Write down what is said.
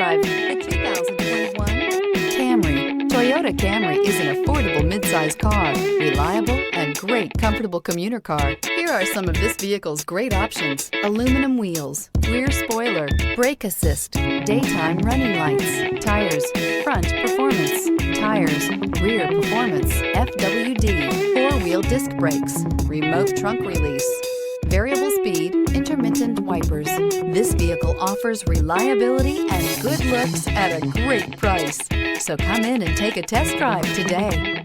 drive the 2021 Camry. Toyota Camry is an affordable midsize car, reliable and great comfortable commuter car. Here are some of this vehicle's great options: aluminum wheels, rear spoiler, brake assist, daytime running lights, tires, front performance, tires, rear performance, FWD, four-wheel disc brakes, remote trunk release, variable speed, intermittent wipers. This vehicle offers reliability and good looks at a great price. So come in and take a test drive today.